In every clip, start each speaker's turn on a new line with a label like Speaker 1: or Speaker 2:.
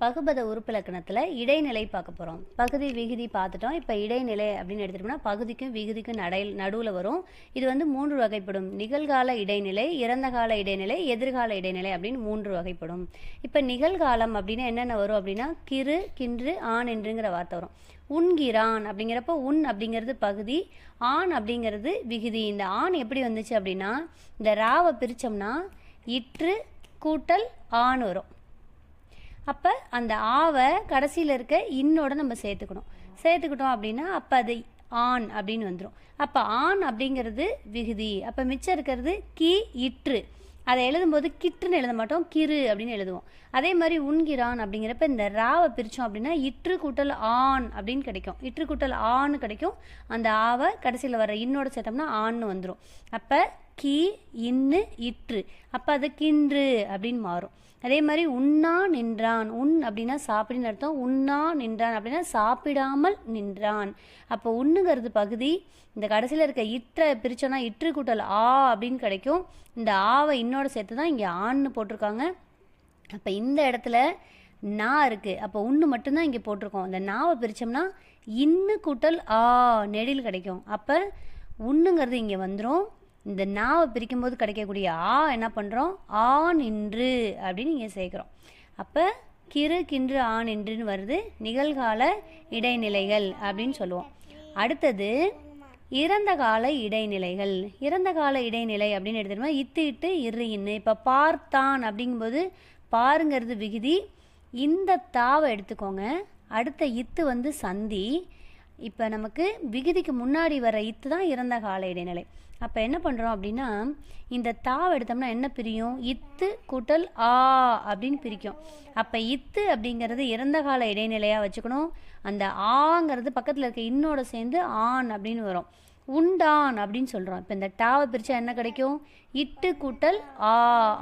Speaker 1: பகுபத உறுப்பிலக்கணத்தில் இடைநிலை பார்க்க போகிறோம். பகுதி விகுதி பார்த்துட்டோம். இப்போ இடைநிலை அப்படின்னு எடுத்துட்டோம்னா பகுதிக்கும் விகுதிக்கும் நடுவில் வரும். இது வந்து 3 வகைப்படும். நிகழ்கால இடைநிலை, இறந்த கால இடைநிலை, எதிர்கால இடைநிலை அப்படின்னு 3 வகைப்படும். இப்போ நிகழ்காலம் அப்படின்னா என்னென்ன வரும் அப்படின்னா கிறு, கின்று, ஆண் என்றுங்கிற வார்த்தை வரும். உண்கிறான் அப்படிங்கிறப்ப உன் அப்படிங்கிறது பகுதி, ஆண் அப்படிங்கிறது விகுதி. இந்த ஆண் எப்படி வந்துச்சு அப்படின்னா இந்த ராவை பிரித்தோம்னா இற்று கூட்டல் ஆண் வரும். அப்போ அந்த ஆவை கடைசியில் இருக்க இன்னோட நம்ம சேர்த்துக்கிட்டோம் அப்படின்னா அப்போ அது ஆண் அப்படின்னு வந்துடும். அப்போ ஆண் அப்படிங்கிறது விகுதி. அப்போ மிச்சம் இருக்கிறது கி இற்று. அதை எழுதும்போது கிற்றுன்னு எழுத மாட்டோம், கிறு அப்படின்னு எழுதுவோம். அதே மாதிரி உண்கிறான் அப்படிங்கிறப்ப இந்த ராவை பிரித்தோம் அப்படின்னா இற்று கூட்டல் ஆண் அப்படின்னு கிடைக்கும். இற்று கூட்டல் ஆண் கிடைக்கும். அந்த ஆவை கடைசியில் வர இன்னோட சேர்த்தோம்னா ஆண்னு வந்துடும். அப்போ கி இன்னு இற்று. அப்போ அது கின்று அப்படின்னு மாறும். அதே மாதிரி உண்ணா நின்றான். உண் அப்படின்னா சாப்பிடுன்னு அர்த்தம். உண்ணா நின்றான் அப்படின்னா சாப்பிடாமல் நின்றான். அப்போ உண்ணுங்கிறது பகுதி. இந்த கடைசியில் இருக்க இற்றை பிரித்தோன்னா இற்று கூட்டல் ஆ அப்படின்னு கிடைக்கும். இந்த ஆவை இன்னோட சேர்த்து தான் இங்கே ஆண்னு போட்டிருக்காங்க. அப்போ இந்த இடத்துல நா இருக்குது. அப்போ உண்ணு மட்டும்தான் இங்கே போட்டிருக்கோம். இந்த நாவை பிரித்தோம்னா இன்னு கூட்டல் ஆ நெடில் கிடைக்கும். அப்போ உண்ணுங்கிறது இங்கே வந்துடும். இந்த நாவை பிரிக்கும்போது கிடைக்கக்கூடிய ஆ என்ன பண்ணுறோம், ஆ நின்று அப்படின்னு இங்கே சேர்க்குறோம். அப்போ கிறு, கின்று, ஆ நின்றுன்னு வருது. நிகழ்கால இடைநிலைகள் அப்படின்னு சொல்லுவோம். அடுத்தது இறந்த கால இடைநிலைகள். இறந்த கால இடைநிலை அப்படின்னு எடுத்துட்டோம்னா இத்து, இட்டு, இரு, இன்னு. இப்போ பார்த்தான் அப்படிங்கும்போது பாருங்கிறது விகுதி. இந்த தாவை எடுத்துக்கோங்க. அடுத்த இத்து வந்து சந்தி. இப்போ நமக்கு விகுதிக்கு முன்னாடி வர இத்து தான் இறந்த கால இடைநிலை. அப்போ என்ன பண்ணுறோம் அப்படின்னா இந்த தாவை எடுத்தோம்னா என்ன பிரியும், இத்து கூட்டல் ஆ அப்படின்னு பிரிக்கும். அப்போ இத்து அப்படிங்கிறது இறந்த கால இடைநிலையாக வச்சுக்கணும். அந்த ஆங்கிறது பக்கத்தில் இருக்க இன்னோட சேர்ந்து ஆண் அப்படின்னு வரும். உண்டான் அப்படின்னு சொல்கிறோம். இப்போ இந்த டாவை பிரித்தா என்ன கிடைக்கும், இட்டு கூட்டல் ஆ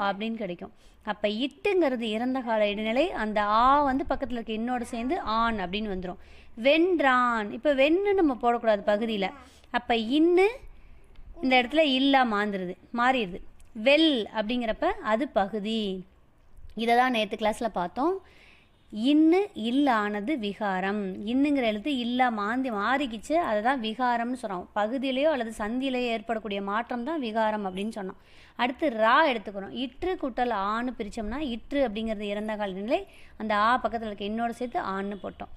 Speaker 1: அப்படின்னு கிடைக்கும். அப்போ இட்டுங்கிறது இறந்த கால இடைநிலை. அந்த ஆ வந்து பக்கத்தில் இருக்க இன்னோட சேர்ந்து ஆண் அப்படின்னு வந்துடும். வென்றான். இப்போ வென்னு நம்ம போடக்கூடாது பகுதியில். அப்போ இன்னு இந்த இடத்துல இல்லா மாறிடுது. வெல் அப்படிங்கிறப்ப அது பகுதி. இதை தான் நேற்று கிளாஸில் பார்த்தோம். இன்னு இல்லானது விகாரம். இன்னுங்கிற எழுத்து இல்லா மாறிக்கிச்சு. அதை தான் விகாரம்னு சொல்கிறோம். பகுதியிலையோ அல்லது சந்தியிலையோ ஏற்படக்கூடிய மாற்றம் தான் விகாரம் அப்படின்னு சொன்னோம். அடுத்து ரா எடுத்துக்கிறோம். இற்று கூட்டல் ஆண் பிரித்தோம்னா இற்று அப்படிங்கிறது இறந்த கால நிலை. அந்த ஆ பக்கத்தில் இருக்க இன்னோட சேர்த்து ஆண்னு போட்டோம்.